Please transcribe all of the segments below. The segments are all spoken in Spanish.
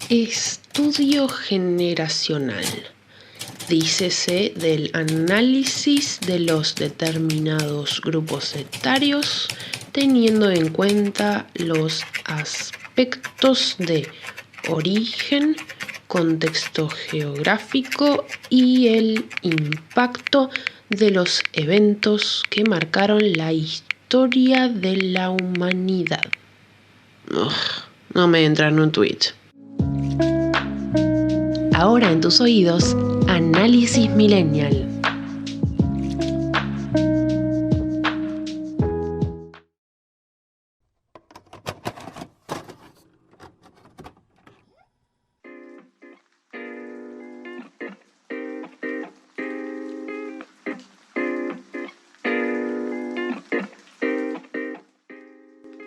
Estudio generacional. Dícese del análisis de los determinados grupos etarios, teniendo en cuenta los aspectos de origen, contexto geográfico y el impacto de los eventos que marcaron la historia de la humanidad. No me entra en un tweet. Ahora en tus oídos, Análisis Millennial.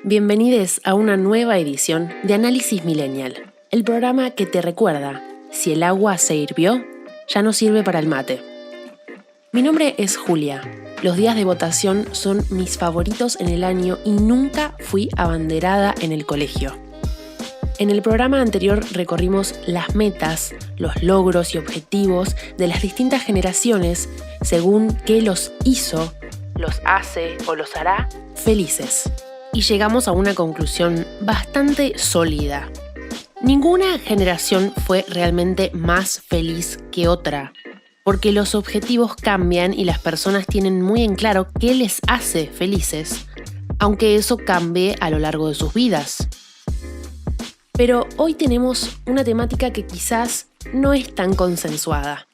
Bienvenidos a una nueva edición de Análisis Millennial, el programa que te recuerda, si el agua se hirvió, ya no sirve para el mate. Mi nombre es Julia. Los días de votación son mis favoritos en el año y nunca fui abanderada en el colegio. En el programa anterior recorrimos las metas, los logros y objetivos de las distintas generaciones según qué los hizo, los hace o los hará felices. Y llegamos a una conclusión bastante sólida. Ninguna generación fue realmente más feliz que otra, porque los objetivos cambian y las personas tienen muy en claro qué les hace felices, aunque eso cambie a lo largo de sus vidas. Pero hoy tenemos una temática que quizás no es tan consensuada,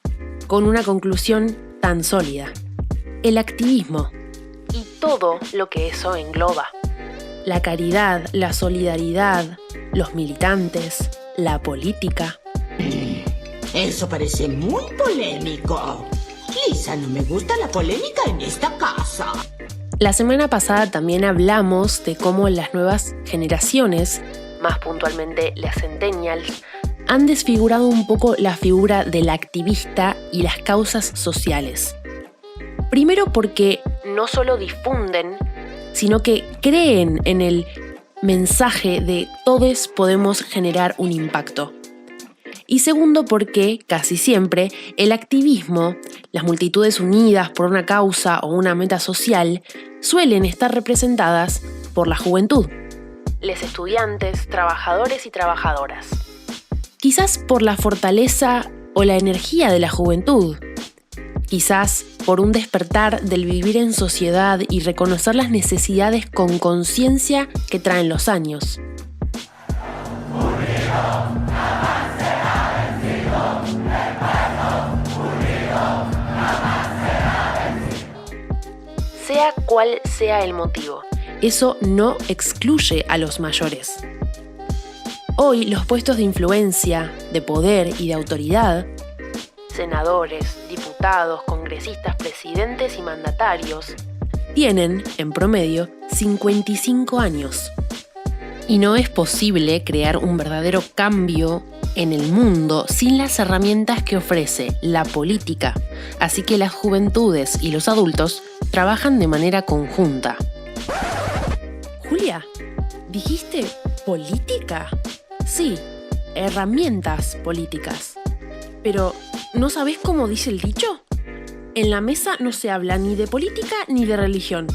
con una conclusión tan sólida: el activismo y todo lo que eso engloba. La caridad, la solidaridad, los militantes, la política. Eso parece muy polémico. Lisa, no me gusta la polémica en esta casa. La semana pasada también hablamos de cómo las nuevas generaciones, más puntualmente las centennials, han desfigurado un poco la figura del activista y las causas sociales. Primero porque no solo difunden, sino que creen en el mensaje de todos podemos generar un impacto. Y segundo porque, casi siempre, el activismo, las multitudes unidas por una causa o una meta social, suelen estar representadas por la juventud, los estudiantes, trabajadores y trabajadoras. Quizás por la fortaleza o la energía de la juventud, quizás por un despertar del vivir en sociedad y reconocer las necesidades con conciencia que traen los años. Sea cual sea el motivo, eso no excluye a los mayores. Hoy los puestos de influencia, de poder y de autoridad, senadores, diputados, congresistas, presidentes y mandatarios, tienen, en promedio, 55 años. Y no es posible crear un verdadero cambio en el mundo sin las herramientas que ofrece la política, así que las juventudes y los adultos trabajan de manera conjunta. Julia, ¿dijiste política? Sí, herramientas políticas. Pero, ¿no sabés cómo dice el dicho? En la mesa no se habla ni de política ni de religión.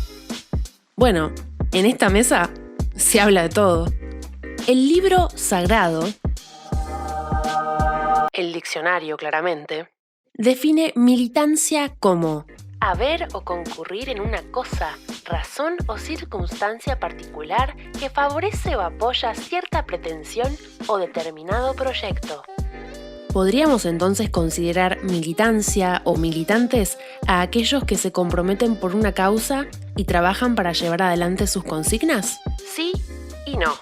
Bueno, en esta mesa se habla de todo. El libro sagrado, el diccionario claramente, define militancia como haber o concurrir en una cosa, razón o circunstancia particular que favorece o apoya cierta pretensión o determinado proyecto. ¿Podríamos entonces considerar militancia o militantes a aquellos que se comprometen por una causa y trabajan para llevar adelante sus consignas? Sí y no.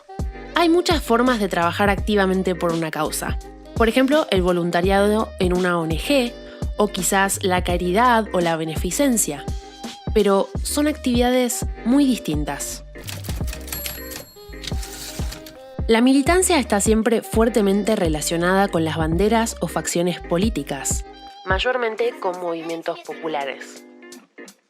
Hay muchas formas de trabajar activamente por una causa. Por ejemplo, el voluntariado en una ONG o quizás la caridad o la beneficencia. Pero son actividades muy distintas. La militancia está siempre fuertemente relacionada con las banderas o facciones políticas, mayormente con movimientos populares.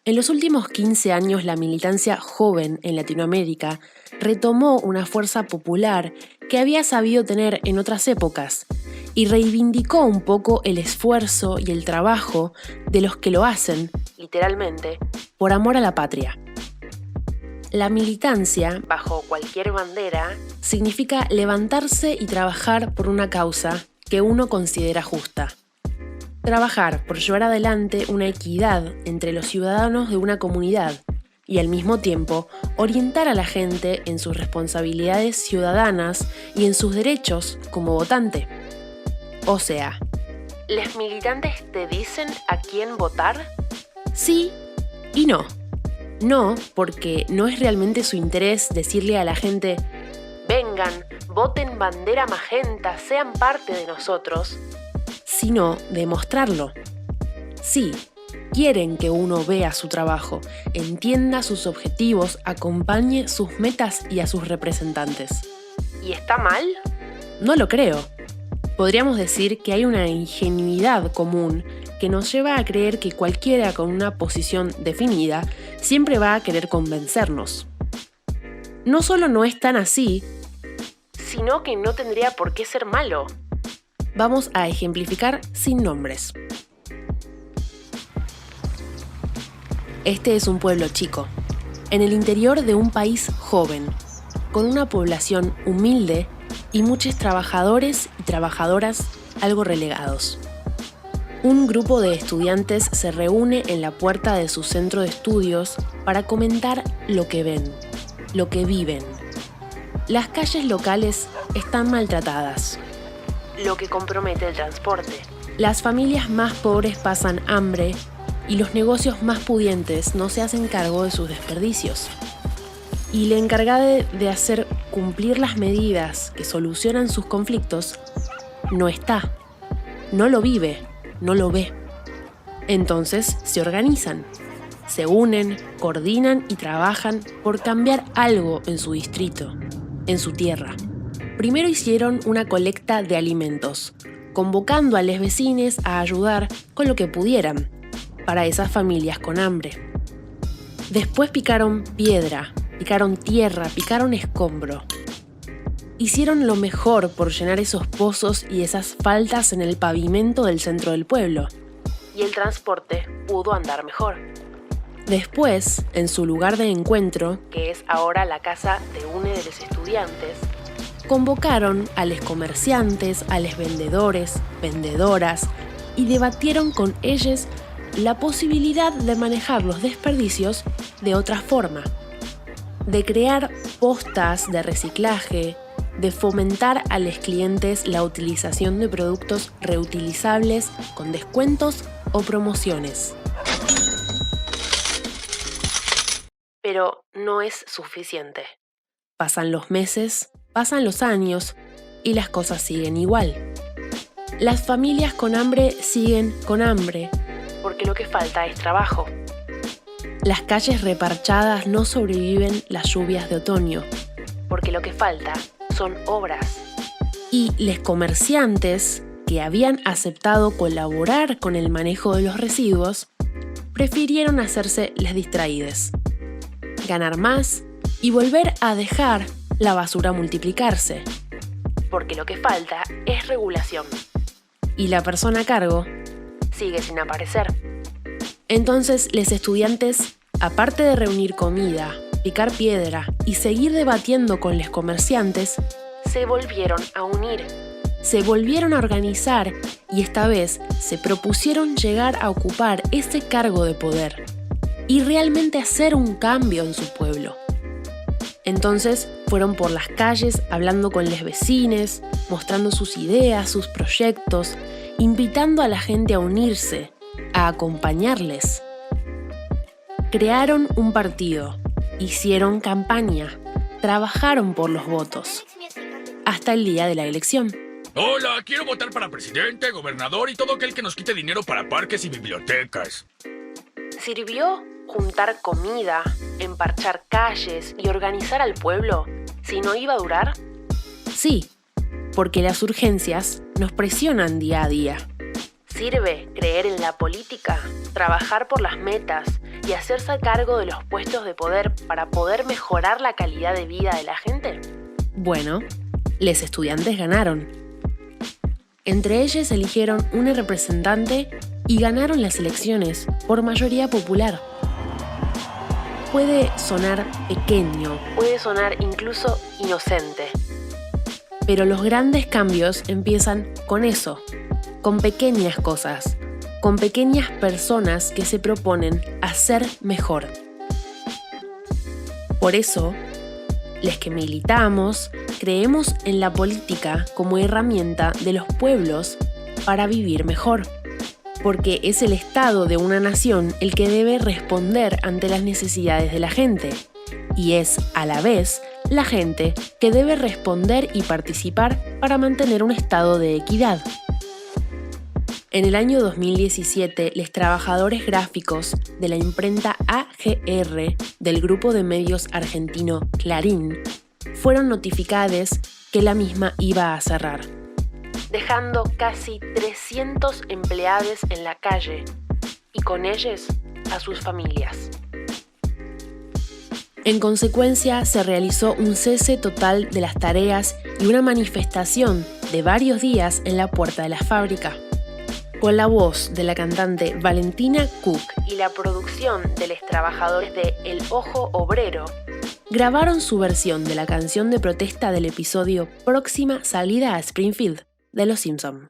En los últimos 15 años, la militancia joven en Latinoamérica retomó una fuerza popular que había sabido tener en otras épocas y reivindicó un poco el esfuerzo y el trabajo de los que lo hacen, literalmente, por amor a la patria. La militancia, bajo cualquier bandera, significa levantarse y trabajar por una causa que uno considera justa. Trabajar por llevar adelante una equidad entre los ciudadanos de una comunidad y al mismo tiempo orientar a la gente en sus responsabilidades ciudadanas y en sus derechos como votante. O sea, ¿los militantes te dicen a quién votar? Sí y no. No, porque no es realmente su interés decirle a la gente: vengan, voten bandera magenta, sean parte de nosotros, sino demostrarlo. Sí, quieren que uno vea su trabajo, entienda sus objetivos, acompañe sus metas y a sus representantes. ¿Y está mal? No lo creo. Podríamos decir que hay una ingenuidad común que nos lleva a creer que cualquiera con una posición definida siempre va a querer convencernos. No solo no es tan así, sino que no tendría por qué ser malo. Vamos a ejemplificar sin nombres. Este es un pueblo chico, en el interior de un país joven, con una población humilde y muchos trabajadores y trabajadoras algo relegados. Un grupo de estudiantes se reúne en la puerta de su centro de estudios para comentar lo que ven, lo que viven. Las calles locales están maltratadas, lo que compromete el transporte. Las familias más pobres pasan hambre y los negocios más pudientes no se hacen cargo de sus desperdicios. Y la encargada de hacer cumplir las medidas que solucionan sus conflictos no está, no lo vive, no lo ve. Entonces se organizan, se unen, coordinan y trabajan por cambiar algo en su distrito, en su tierra. Primero hicieron una colecta de alimentos, convocando a los vecinos a ayudar con lo que pudieran para esas familias con hambre. Después picaron piedra, picaron tierra, picaron escombro. Hicieron lo mejor por llenar esos pozos y esas faltas en el pavimento del centro del pueblo. Y el transporte pudo andar mejor. Después, en su lugar de encuentro, que es ahora la casa de uno de los estudiantes, convocaron a los comerciantes, a los vendedores, vendedoras, y debatieron con ellos la posibilidad de manejar los desperdicios de otra forma, de crear postas de reciclaje, de fomentar a los clientes la utilización de productos reutilizables con descuentos o promociones. Pero no es suficiente. Pasan los meses, pasan los años y las cosas siguen igual. Las familias con hambre siguen con hambre, porque lo que falta es trabajo. Las calles reparchadas no sobreviven las lluvias de otoño, porque lo que falta son obras. Y los comerciantes que habían aceptado colaborar con el manejo de los residuos prefirieron hacerse les distraídes, ganar más y volver a dejar la basura multiplicarse, porque lo que falta es regulación. Y la persona a cargo sigue sin aparecer. Entonces, los estudiantes, aparte de reunir comida, picar piedra y seguir debatiendo con los comerciantes, se volvieron a unir, se volvieron a organizar y esta vez se propusieron llegar a ocupar ese cargo de poder y realmente hacer un cambio en su pueblo. Entonces fueron por las calles hablando con los vecinos, mostrando sus ideas, sus proyectos, invitando a la gente a unirse, a acompañarles. Crearon un partido, hicieron campaña, trabajaron por los votos, hasta el día de la elección. Hola, quiero votar para presidente, gobernador y todo aquel que nos quite dinero para parques y bibliotecas. ¿Sirvió juntar comida, emparchar calles y organizar al pueblo si no iba a durar? Sí, porque las urgencias nos presionan día a día. ¿Sirve creer en la política, trabajar por las metas y hacerse cargo de los puestos de poder para poder mejorar la calidad de vida de la gente? Bueno, los estudiantes ganaron. Entre ellos eligieron una representante y ganaron las elecciones por mayoría popular. Puede sonar pequeño, puede sonar incluso inocente, pero los grandes cambios empiezan con eso, con pequeñas cosas, con pequeñas personas que se proponen hacer mejor. Por eso, los que militamos, creemos en la política como herramienta de los pueblos para vivir mejor, porque es el Estado de una nación el que debe responder ante las necesidades de la gente, y es, a la vez, la gente que debe responder y participar para mantener un estado de equidad. En el año 2017, los trabajadores gráficos de la imprenta AGR del grupo de medios argentino Clarín fueron notificados que la misma iba a cerrar, dejando casi 300 empleados en la calle y con ellos a sus familias. En consecuencia, se realizó un cese total de las tareas y una manifestación de varios días en la puerta de la fábrica. Con la voz de la cantante Valentina Cook y la producción de los trabajadores de El Ojo Obrero, grabaron su versión de la canción de protesta del episodio Próxima salida a Springfield de Los Simpson.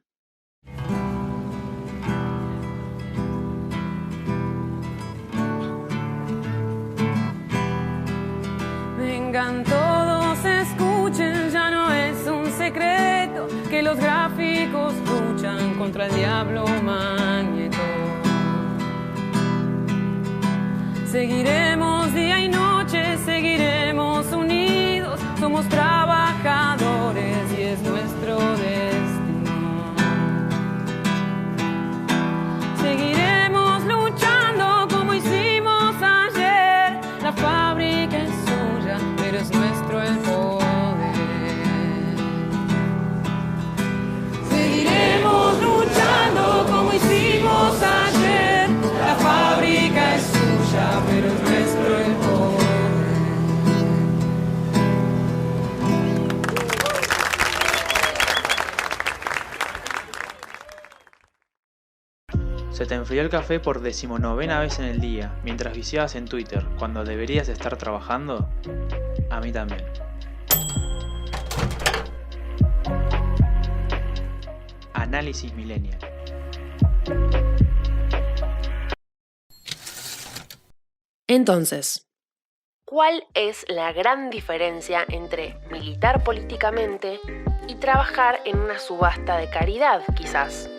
Vengan todos, escuchen, ya no es un secreto que los gráficos luchan contra el diablo Magneto. Seguiremos día y noche, seguiremos unidos, somos trabajadores y es nuestro destino. Seguiremos luchando como hicimos ayer, la fábrica es suya, pero es nuestro el poder. Seguiremos luchando como hicimos ayer, la fábrica es suya, pero es nuestro el poder. Se te enfrió el café por 19ª vez en el día, mientras viciabas en Twitter, cuando deberías estar trabajando. A mí también. Análisis Millennial. Entonces, ¿cuál es la gran diferencia entre militar políticamente y trabajar en una subasta de caridad, quizás?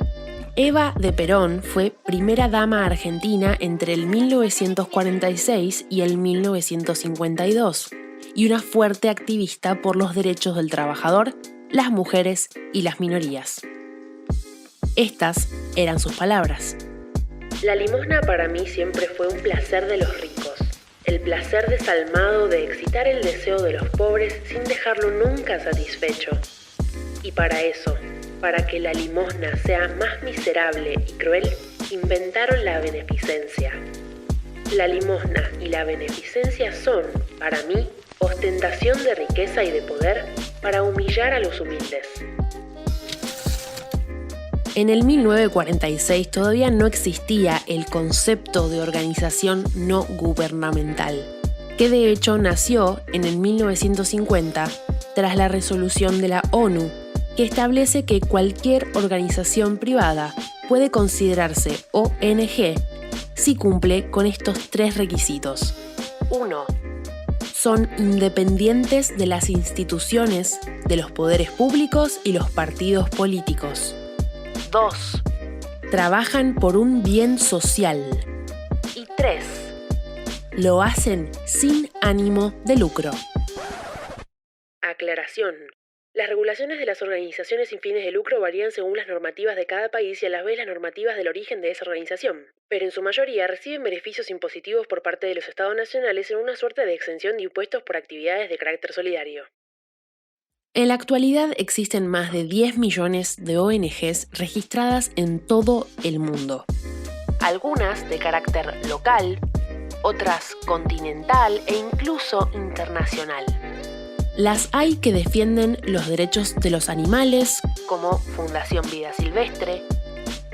Eva de Perón fue primera dama argentina entre el 1946 y el 1952 y una fuerte activista por los derechos del trabajador, las mujeres y las minorías. Estas eran sus palabras. La limosna para mí siempre fue un placer de los ricos, el placer desalmado de excitar el deseo de los pobres sin dejarlo nunca satisfecho. Y para eso, para que la limosna sea más miserable y cruel, inventaron la beneficencia. La limosna y la beneficencia son, para mí, ostentación de riqueza y de poder para humillar a los humildes. En el 1946 todavía no existía el concepto de organización no gubernamental, que de hecho nació en el 1950 tras la resolución de la ONU, que establece que cualquier organización privada puede considerarse ONG si cumple con estos 3 requisitos. 1. Son independientes de las instituciones, de los poderes públicos y los partidos políticos. 2. Trabajan por un bien social. Y 3. Lo hacen sin ánimo de lucro. Aclaración. Las regulaciones de las organizaciones sin fines de lucro varían según las normativas de cada país y a la vez las normativas del origen de esa organización, pero en su mayoría reciben beneficios impositivos por parte de los estados nacionales en una suerte de exención de impuestos por actividades de carácter solidario. En la actualidad existen más de 10 millones de ONGs registradas en todo el mundo. Algunas de carácter local, otras continental e incluso internacional. Las hay que defienden los derechos de los animales, como Fundación Vida Silvestre,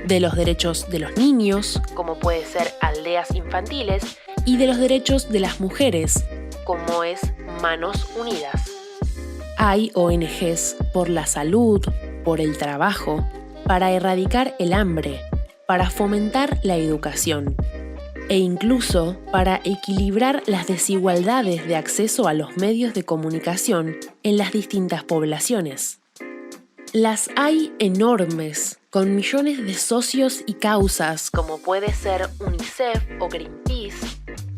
de los derechos de los niños, como puede ser Aldeas Infantiles, y de los derechos de las mujeres, como es Manos Unidas. Hay ONGs por la salud, por el trabajo, para erradicar el hambre, para fomentar la educación e incluso para equilibrar las desigualdades de acceso a los medios de comunicación en las distintas poblaciones. Las hay enormes, con millones de socios y causas, como puede ser UNICEF o Greenpeace,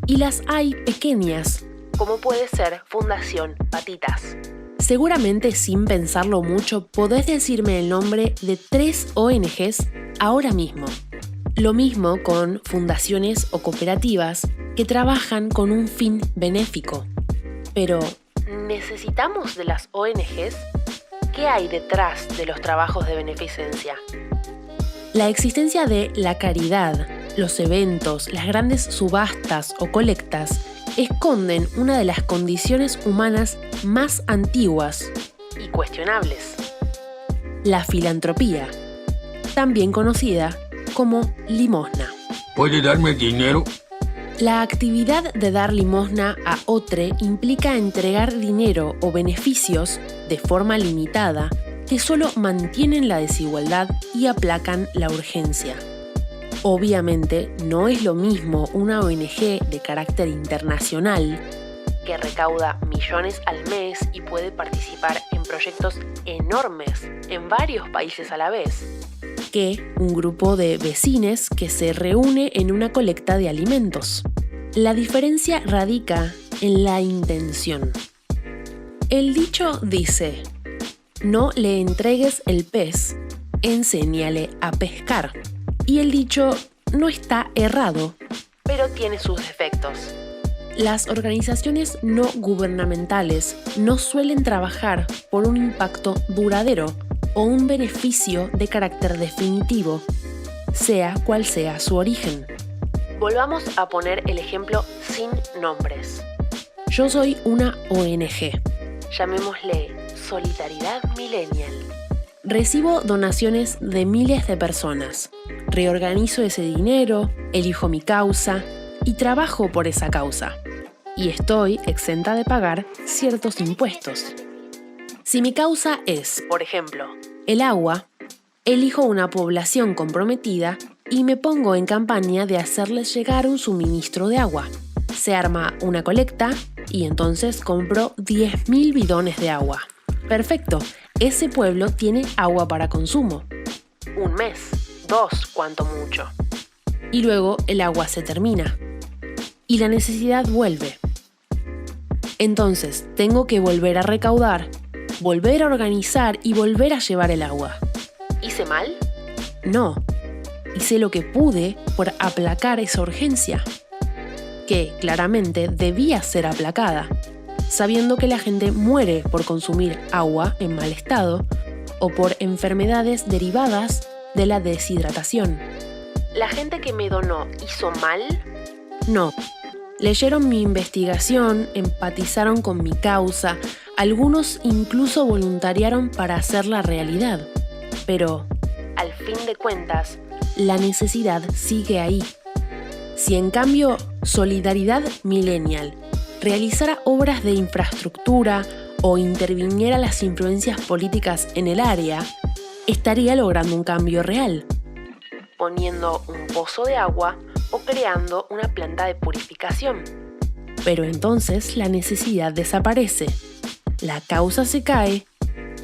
y las hay pequeñas, como puede ser Fundación Patitas. Seguramente sin pensarlo mucho podés decirme el nombre de 3 ONGs ahora mismo. Lo mismo con fundaciones o cooperativas que trabajan con un fin benéfico. Pero, ¿necesitamos de las ONGs? ¿Qué hay detrás de los trabajos de beneficencia? La existencia de la caridad, los eventos, las grandes subastas o colectas esconden una de las condiciones humanas más antiguas y cuestionables: la filantropía, también conocida como limosna. ¿Puede darme dinero? La actividad de dar limosna a otro implica entregar dinero o beneficios de forma limitada que solo mantienen la desigualdad y aplacan la urgencia. Obviamente, no es lo mismo una ONG de carácter internacional, que recauda millones al mes y puede participar en proyectos enormes en varios países a la vez, que un grupo de vecines que se reúne en una colecta de alimentos. La diferencia radica en la intención. El dicho dice: no le entregues el pez, enséñale a pescar. Y el dicho no está errado, pero tiene sus defectos. Las organizaciones no gubernamentales no suelen trabajar por un impacto duradero o un beneficio de carácter definitivo, sea cual sea su origen. Volvamos a poner el ejemplo sin nombres. Yo soy una ONG, llamémosle Solidaridad Millennial. Recibo donaciones de miles de personas, reorganizo ese dinero, elijo mi causa y trabajo por esa causa. Y estoy exenta de pagar ciertos impuestos. Si mi causa es, por ejemplo, el agua, elijo una población comprometida y me pongo en campaña de hacerles llegar un suministro de agua. Se arma una colecta y entonces compro 10.000 bidones de agua. Perfecto, ese pueblo tiene agua para consumo. 1 mes, 2 cuanto mucho. Y luego el agua se termina. Y la necesidad vuelve. Entonces tengo que volver a recaudar, volver a organizar y volver a llevar el agua. ¿Hice mal? No. Hice lo que pude por aplacar esa urgencia, que claramente debía ser aplacada, sabiendo que la gente muere por consumir agua en mal estado o por enfermedades derivadas de la deshidratación. ¿La gente que me donó hizo mal? No. Leyeron mi investigación, empatizaron con mi causa, algunos incluso voluntariaron para hacerla realidad. Pero, al fin de cuentas, la necesidad sigue ahí. Si en cambio Solidaridad Millennial realizara obras de infraestructura o interviniera las influencias políticas en el área, estaría logrando un cambio real, poniendo un pozo de agua o creando una planta de purificación. Pero entonces la necesidad desaparece, la causa se cae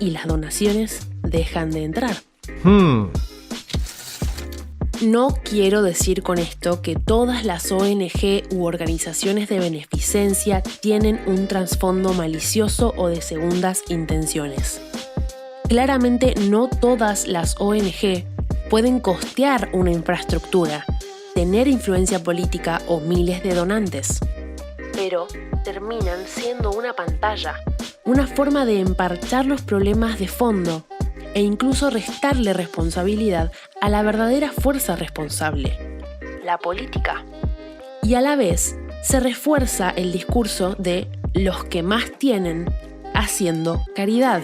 y las donaciones dejan de entrar. No quiero decir con esto que todas las ONG u organizaciones de beneficencia tienen un trasfondo malicioso o de segundas intenciones. Claramente no todas las ONG pueden costear una infraestructura, tener influencia política o miles de donantes. Pero terminan siendo una pantalla, una forma de emparchar los problemas de fondo e incluso restarle responsabilidad a la verdadera fuerza responsable, la política. Y a la vez se refuerza el discurso de los que más tienen haciendo caridad.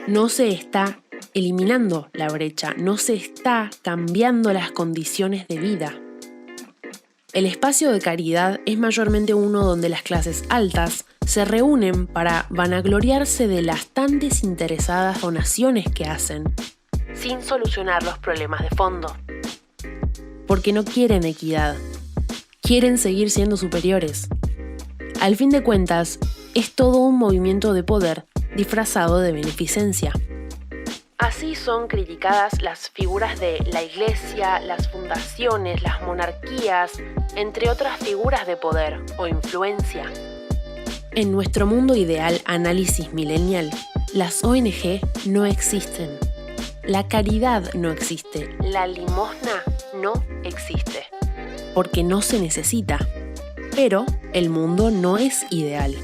No se está eliminando la brecha, no se está cambiando las condiciones de vida. El espacio de caridad es mayormente uno donde las clases altas se reúnen para vanagloriarse de las tan desinteresadas donaciones que hacen, sin solucionar los problemas de fondo. Porque no quieren equidad, quieren seguir siendo superiores. Al fin de cuentas, es todo un movimiento de poder disfrazado de beneficencia. Así son criticadas las figuras de la iglesia, las fundaciones, las monarquías, entre otras figuras de poder o influencia. En nuestro mundo ideal análisis millennial, las ONG no existen. La caridad no existe. La limosna no existe. Porque no se necesita. Pero el mundo no es ideal.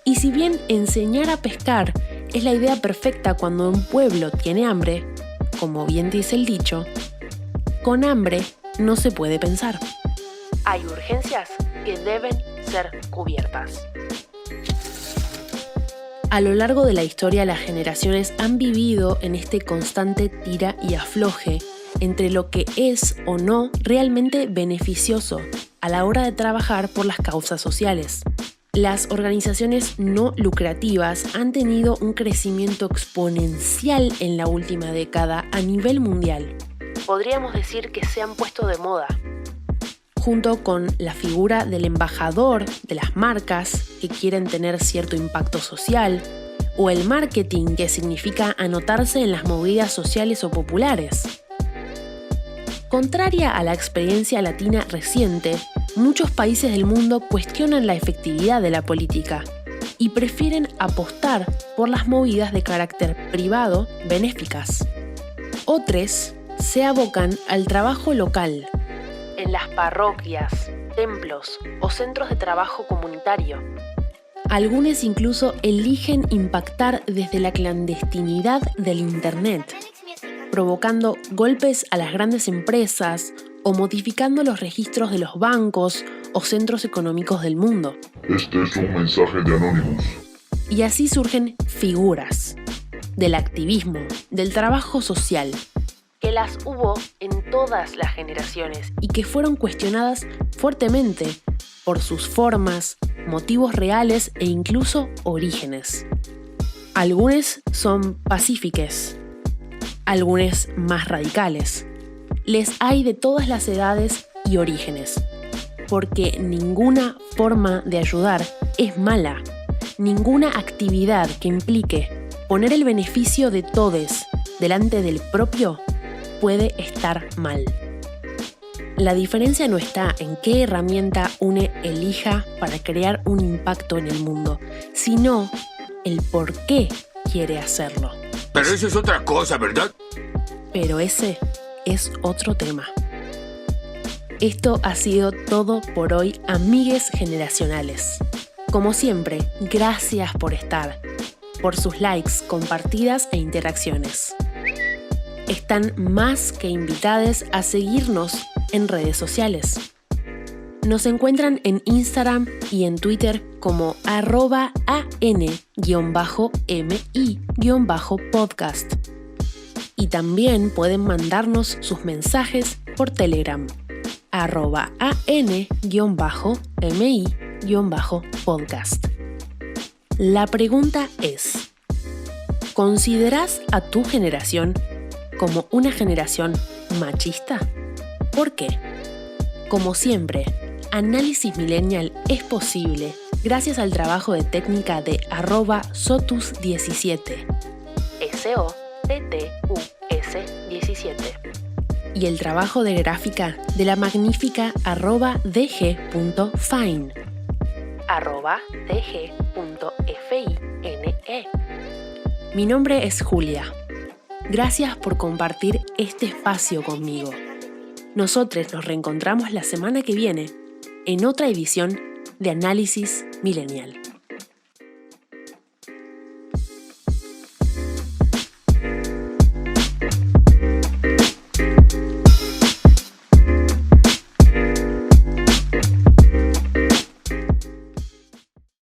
Y si bien enseñar a pescar es la idea perfecta cuando un pueblo tiene hambre, como bien dice el dicho, con hambre no se puede pensar. Hay urgencias que deben ser cubiertas. A lo largo de la historia, las generaciones han vivido en este constante tira y afloje entre lo que es o no realmente beneficioso a la hora de trabajar por las causas sociales. Las organizaciones no lucrativas han tenido un crecimiento exponencial en la última década a nivel mundial. Podríamos decir que se han puesto de moda, junto con la figura del embajador de las marcas que quieren tener cierto impacto social, o el marketing, que significa anotarse en las movidas sociales o populares. Contraria a la experiencia latina reciente, muchos países del mundo cuestionan la efectividad de la política y prefieren apostar por las movidas de carácter privado benéficas. Otros se abocan al trabajo local, en las parroquias, templos o centros de trabajo comunitario. Algunos incluso eligen impactar desde la clandestinidad del Internet, provocando golpes a las grandes empresas o modificando los registros de los bancos o centros económicos del mundo. Este es un mensaje de Anonymous. Y así surgen figuras del activismo, del trabajo social, que las hubo en todas las generaciones y que fueron cuestionadas fuertemente por sus formas, motivos reales e incluso orígenes. Algunos son pacíficos, algunos más radicales. Les hay de todas las edades y orígenes, porque ninguna forma de ayudar es mala. Ninguna actividad que implique poner el beneficio de todos delante del propio puede estar mal. La diferencia no está en qué herramienta uno elija para crear un impacto en el mundo, sino el por qué quiere hacerlo. Pero eso es otra cosa, ¿verdad? Pero ese es otro tema. Esto ha sido todo por hoy, amigues generacionales. Como siempre, gracias por estar, por sus likes, compartidas e interacciones. Están más que invitadas a seguirnos en redes sociales. Nos encuentran en Instagram y en Twitter como @an_mi_podcast. Y también pueden mandarnos sus mensajes por Telegram, @an_mi_podcast. La pregunta es: ¿considerás a tu generación como una generación machista? ¿Por qué? Como siempre, Análisis Millennial es posible gracias al trabajo de técnica de @sotus17, SOTTUS17, y el trabajo de gráfica de la magnífica @dg.fine, @dg.fine. Mi nombre es Julia. Gracias por compartir este espacio conmigo. Nosotros nos reencontramos la semana que viene en otra edición de Análisis Millennial.